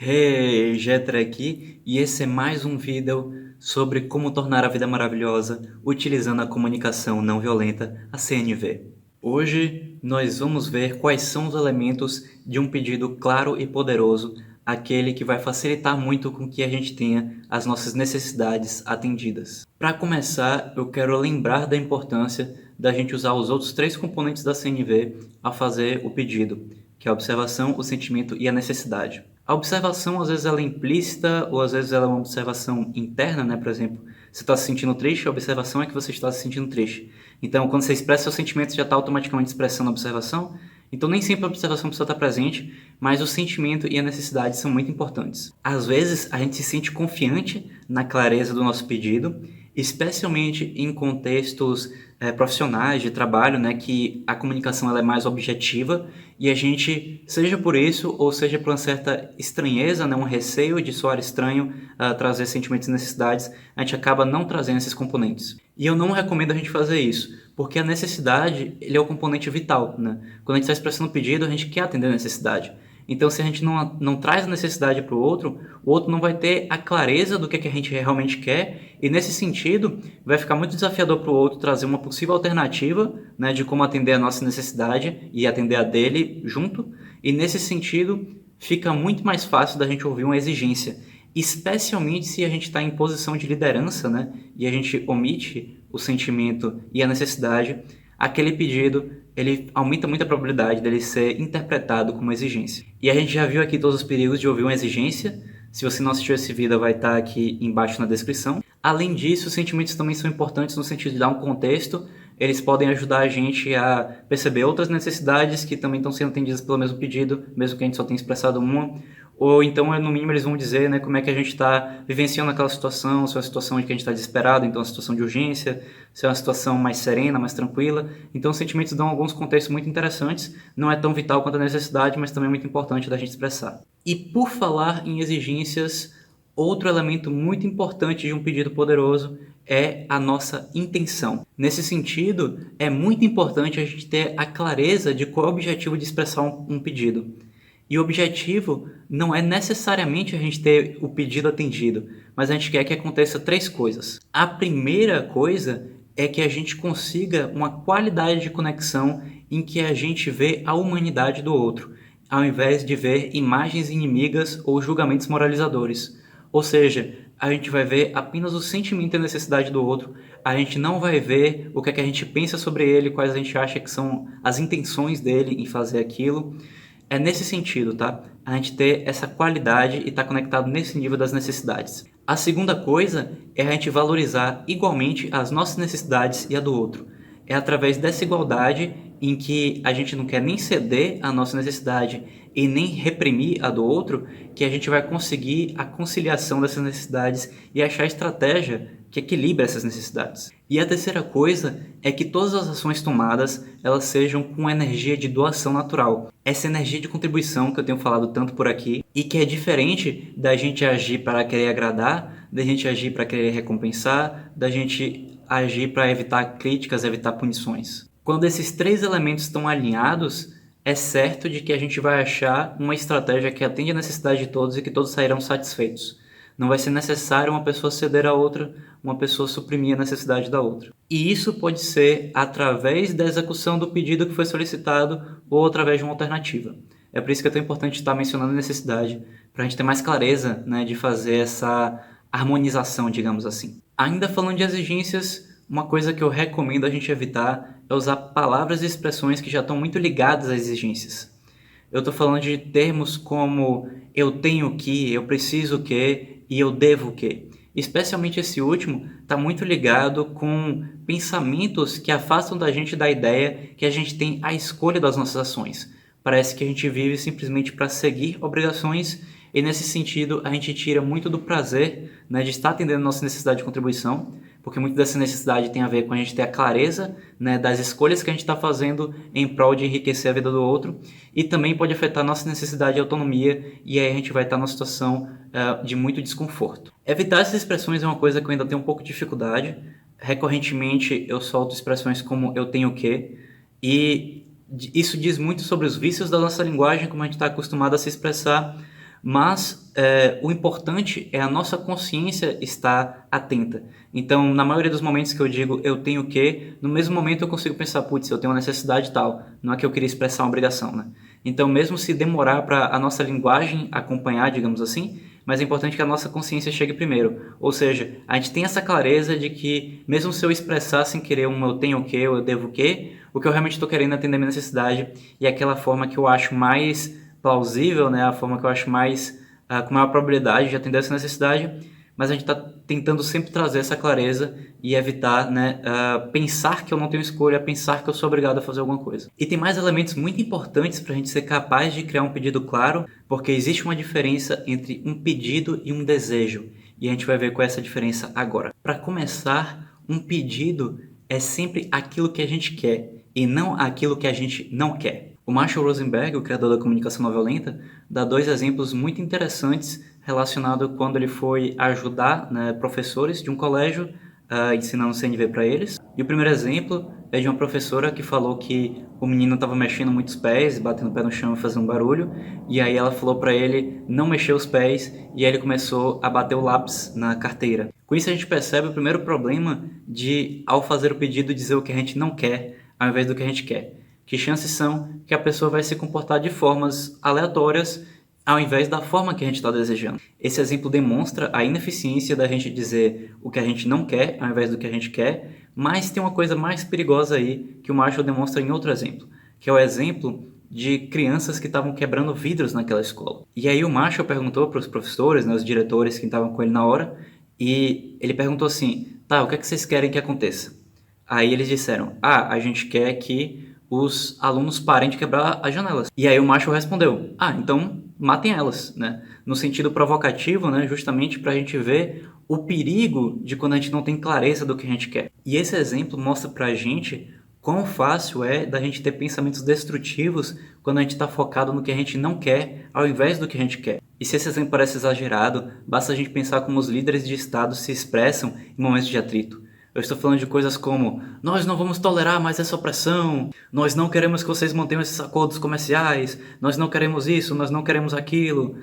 Hey, Jetra aqui, e esse é mais um vídeo sobre como tornar a vida maravilhosa utilizando a comunicação não violenta, a CNV. Hoje nós vamos ver quais são os elementos de um pedido claro e poderoso, aquele que vai facilitar muito com que a gente tenha as nossas necessidades atendidas. Para começar, eu quero lembrar da importância da gente usar os outros três componentes da CNV ao fazer o pedido, que é a observação, o sentimento e a necessidade. A observação, às vezes, ela é implícita, ou às vezes ela é uma observação interna, né? Por exemplo, você está se sentindo triste, a observação é que você está se sentindo triste. Então, quando você expressa seus sentimentos, já está automaticamente expressando a observação. Então, nem sempre a observação precisa estar presente, mas o sentimento e a necessidade são muito importantes. Às vezes, a gente se sente confiante na clareza do nosso pedido, especialmente em contextos profissionais de trabalho, né, que a comunicação ela é mais objetiva e a gente, seja por isso ou seja por uma certa estranheza, né, um receio de soar estranho, trazer sentimentos e necessidades, a gente acaba não trazendo esses componentes. E eu não recomendo a gente fazer isso, porque a necessidade ele é o componente vital, né? Quando a gente está expressando um pedido, a gente quer atender a necessidade. Então, se a gente não traz a necessidade para o outro não vai ter a clareza do que a gente realmente quer, e nesse sentido, vai ficar muito desafiador para o outro trazer uma possível alternativa, né, de como atender a nossa necessidade e atender a dele junto, e nesse sentido, fica muito mais fácil da gente ouvir uma exigência, especialmente se a gente está em posição de liderança, né, e a gente omite o sentimento e a necessidade, aquele pedido ele aumenta muito a probabilidade dele ser interpretado como exigência. E a gente já viu aqui todos os perigos de ouvir uma exigência. Se você não assistiu esse vídeo, vai estar aqui embaixo na descrição. Além disso, os sentimentos também são importantes no sentido de dar um contexto. Eles podem ajudar a gente a perceber outras necessidades que também estão sendo atendidas pelo mesmo pedido, mesmo que a gente só tenha expressado uma. Ou então, no mínimo, eles vão dizer, né, como é que a gente está vivenciando aquela situação, se é uma situação em que a gente está desesperado, então é uma situação de urgência, se é uma situação mais serena, mais tranquila. Então, os sentimentos dão alguns contextos muito interessantes, não é tão vital quanto a necessidade, mas também é muito importante da gente expressar. E por falar em exigências, outro elemento muito importante de um pedido poderoso é a nossa intenção. Nesse sentido, é muito importante a gente ter a clareza de qual é o objetivo de expressar um pedido. E o objetivo não é necessariamente a gente ter o pedido atendido, mas a gente quer que aconteça três coisas. A primeira coisa é que a gente consiga uma qualidade de conexão em que a gente vê a humanidade do outro, ao invés de ver imagens inimigas ou julgamentos moralizadores. Ou seja, a gente vai ver apenas o sentimento e a necessidade do outro, a gente não vai ver o que é que a gente pensa sobre ele, quais a gente acha que são as intenções dele em fazer aquilo. É nesse sentido, tá? A gente ter essa qualidade e estar conectado nesse nível das necessidades. A segunda coisa é a gente valorizar igualmente as nossas necessidades e a do outro. É através dessa igualdade em que a gente não quer nem ceder a nossa necessidade e nem reprimir a do outro, que a gente vai conseguir a conciliação dessas necessidades e achar a estratégia que equilibra essas necessidades. E a terceira coisa é que todas as ações tomadas elas sejam com energia de doação natural. Essa energia de contribuição que eu tenho falado tanto por aqui e que é diferente da gente agir para querer agradar, da gente agir para querer recompensar, da gente agir para evitar críticas, evitar punições. Quando esses três elementos estão alinhados, é certo de que a gente vai achar uma estratégia que atende a necessidade de todos e que todos sairão satisfeitos. Não vai ser necessário uma pessoa ceder a outra, uma pessoa suprimir a necessidade da outra. E isso pode ser através da execução do pedido que foi solicitado ou através de uma alternativa. É por isso que é tão importante estar mencionando a necessidade, para a gente ter mais clareza, né, de fazer essa harmonização, digamos assim. Ainda falando de exigências, uma coisa que eu recomendo a gente evitar é usar palavras e expressões que já estão muito ligadas às exigências. Eu estou falando de termos como eu tenho que, eu preciso que e eu devo que. Especialmente esse último está muito ligado com pensamentos que afastam da gente da ideia que a gente tem a escolha das nossas ações. Parece que a gente vive simplesmente para seguir obrigações e nesse sentido a gente tira muito do prazer, né, de estar atendendo a nossa necessidade de contribuição, porque muito dessa necessidade tem a ver com a gente ter a clareza, né, das escolhas que a gente está fazendo em prol de enriquecer a vida do outro, e também pode afetar a nossa necessidade de autonomia, e aí a gente vai estar numa situação de muito desconforto. Evitar essas expressões é uma coisa que eu ainda tenho um pouco de dificuldade. Recorrentemente eu solto expressões como eu tenho que, e isso diz muito sobre os vícios da nossa linguagem, como a gente está acostumado a se expressar, Mas o importante é a nossa consciência estar atenta. Então, na maioria dos momentos que eu digo eu tenho que, no mesmo momento eu consigo pensar, putz, eu tenho uma necessidade tal, não é que eu queria expressar uma obrigação, né? Então, mesmo se demorar para a nossa linguagem acompanhar, digamos assim, mas é importante que a nossa consciência chegue primeiro. Ou seja, a gente tem essa clareza de que, mesmo se eu expressar sem querer um eu tenho o que, eu devo o que eu realmente estou querendo é atender a minha necessidade e é aquela forma que eu acho mais plausível, né? A forma que eu acho mais com maior probabilidade de atender essa necessidade, mas a gente está tentando sempre trazer essa clareza e evitar, né, pensar que eu não tenho escolha, pensar que eu sou obrigado a fazer alguma coisa. E tem mais elementos muito importantes para a gente ser capaz de criar um pedido claro, porque existe uma diferença entre um pedido e um desejo, e a gente vai ver qual é essa diferença agora. Para começar, um pedido é sempre aquilo que a gente quer e não aquilo que a gente não quer. O Marshall Rosenberg, o criador da comunicação não violenta, dá dois exemplos muito interessantes relacionados quando ele foi ajudar, né, professores de um colégio ensinando CNV para eles. E o primeiro exemplo é de uma professora que falou que o menino estava mexendo muito os pés, batendo o pé no chão e fazendo barulho, e aí ela falou para ele não mexer os pés, e aí ele começou a bater o lápis na carteira. Com isso a gente percebe o primeiro problema de, ao fazer o pedido, dizer o que a gente não quer, ao invés do que a gente quer. Que chances são que a pessoa vai se comportar de formas aleatórias ao invés da forma que a gente está desejando. Esse exemplo demonstra a ineficiência da gente dizer o que a gente não quer ao invés do que a gente quer, mas tem uma coisa mais perigosa aí que o Marshall demonstra em outro exemplo, que é o exemplo de crianças que estavam quebrando vidros naquela escola. E aí o Marshall perguntou para os professores, né, os diretores que estavam com ele na hora, e ele perguntou assim, tá, o que é que vocês querem que aconteça? Aí eles disseram, a gente quer que os alunos parem de quebrar as janelas. E aí o Marshall respondeu, então matem elas, né? No sentido provocativo, né? Justamente para a gente ver o perigo de quando a gente não tem clareza do que a gente quer. E esse exemplo mostra para a gente quão fácil é da gente ter pensamentos destrutivos quando a gente está focado no que a gente não quer, ao invés do que a gente quer. E se esse exemplo parece exagerado, basta a gente pensar como os líderes de Estado se expressam em momentos de atrito. Eu estou falando de coisas como, nós não vamos tolerar mais essa opressão, nós não queremos que vocês mantenham esses acordos comerciais, nós não queremos isso, nós não queremos aquilo.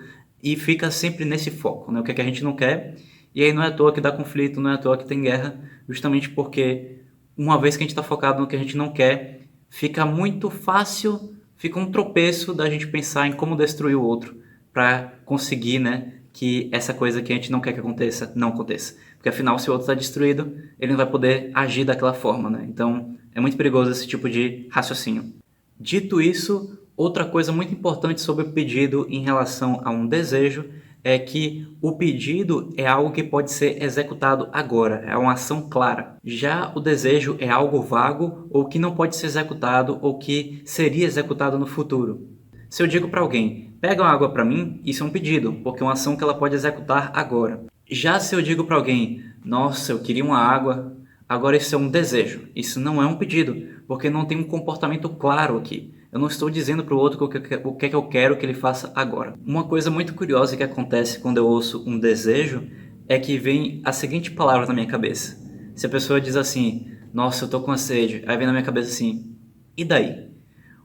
E fica sempre nesse foco, né? O que é que a gente não quer. E aí não é à toa que dá conflito, não é à toa que tem guerra, justamente porque uma vez que a gente está focado no que a gente não quer, fica muito fácil, fica um tropeço da gente pensar em como destruir o outro para conseguir, né, que essa coisa que a gente não quer que aconteça, não aconteça. Porque afinal, se o outro está destruído, ele não vai poder agir daquela forma, né? Então, é muito perigoso esse tipo de raciocínio. Dito isso, outra coisa muito importante sobre o pedido em relação a um desejo é que o pedido é algo que pode ser executado agora, é uma ação clara. Já o desejo é algo vago ou que não pode ser executado ou que seria executado no futuro. Se eu digo para alguém, pega uma água para mim, isso é um pedido, porque é uma ação que ela pode executar agora. Já se eu digo para alguém, nossa, eu queria uma água, agora isso é um desejo. Isso não é um pedido, porque não tem um comportamento claro aqui. Eu não estou dizendo para o outro o que é que eu quero que ele faça agora. Uma coisa muito curiosa que acontece quando eu ouço um desejo é que vem a seguinte palavra na minha cabeça. Se a pessoa diz assim, nossa, eu tô com sede, aí vem na minha cabeça assim, e daí?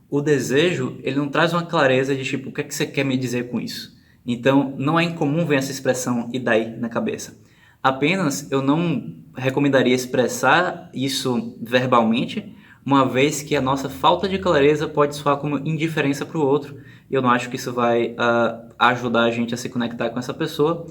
O desejo, ele não traz uma clareza de tipo, o que é que você quer me dizer com isso? Então, não é incomum ver essa expressão e daí na cabeça. Apenas, eu não recomendaria expressar isso verbalmente, uma vez que a nossa falta de clareza pode soar como indiferença para o outro, e eu não acho que isso vai ajudar a gente a se conectar com essa pessoa.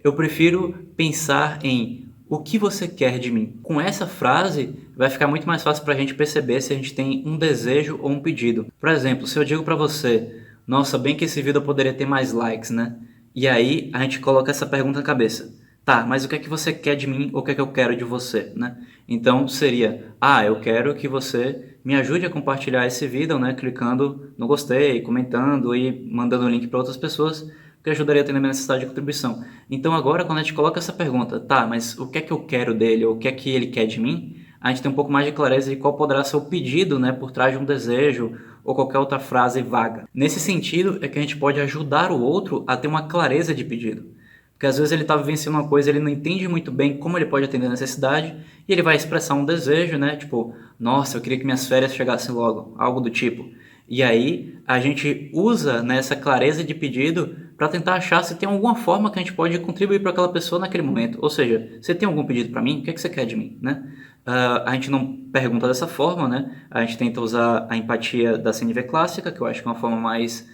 Eu prefiro pensar em o que você quer de mim? Com essa frase, vai ficar muito mais fácil para a gente perceber se a gente tem um desejo ou um pedido. Por exemplo, se eu digo para você, nossa, bem que esse vídeo poderia ter mais likes, né? E aí a gente coloca essa pergunta na cabeça. Tá, mas o que é que você quer de mim ou o que é que eu quero de você, né? Então seria, eu quero que você me ajude a compartilhar esse vídeo, né? Clicando no gostei, comentando e mandando o link para outras pessoas, que ajudaria a ter a minha necessidade de contribuição. Então agora, quando a gente coloca essa pergunta, tá, mas o que é que eu quero dele, ou o que é que ele quer de mim, a gente tem um pouco mais de clareza de qual poderá ser o pedido, né, por trás de um desejo, ou qualquer outra frase vaga. Nesse sentido, é que a gente pode ajudar o outro a ter uma clareza de pedido. Porque às vezes ele está vivenciando uma coisa, ele não entende muito bem como ele pode atender a necessidade, e ele vai expressar um desejo, né, tipo, nossa, eu queria que minhas férias chegassem logo, algo do tipo. E aí, a gente usa, né, essa clareza de pedido para tentar achar se tem alguma forma que a gente pode contribuir para aquela pessoa naquele momento. Ou seja, você tem algum pedido para mim? O que é que você quer de mim, né? A gente não pergunta dessa forma, né? A gente tenta usar a empatia da CNV clássica, que eu acho que é uma forma mais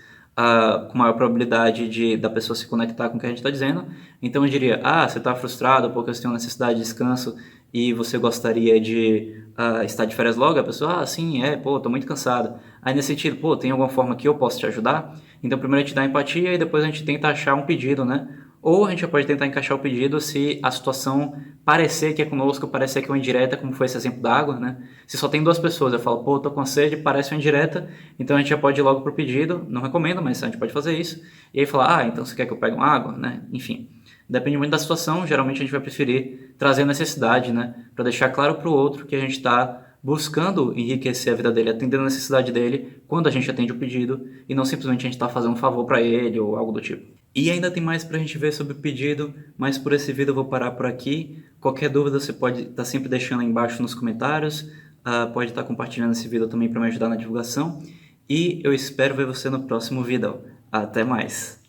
com maior probabilidade da pessoa se conectar com o que a gente está dizendo. Então eu diria, você está frustrado porque você tem uma necessidade de descanso e você gostaria de estar de férias logo? A pessoa, sim, pô, tô muito cansado. Aí nesse sentido, pô, tem alguma forma que eu posso te ajudar? Então primeiro a gente dá empatia e depois a gente tenta achar um pedido, né? Ou a gente já pode tentar encaixar o pedido se a situação parecer que é conosco, parecer que é uma indireta, como foi esse exemplo da água, né? Se só tem duas pessoas, eu falo, pô, tô com sede, parece uma indireta, então a gente já pode ir logo pro pedido, não recomendo, mas a gente pode fazer isso. E aí falar, então você quer que eu pegue uma água, né? Enfim, depende muito da situação, geralmente a gente vai preferir trazer a necessidade, né? Para deixar claro pro outro que a gente está buscando enriquecer a vida dele, atendendo a necessidade dele quando a gente atende o pedido e não simplesmente a gente está fazendo um favor para ele ou algo do tipo. E ainda tem mais para a gente ver sobre o pedido, mas por esse vídeo eu vou parar por aqui. Qualquer dúvida você pode estar sempre deixando aí embaixo nos comentários, pode estar compartilhando esse vídeo também para me ajudar na divulgação. E eu espero ver você no próximo vídeo. Até mais!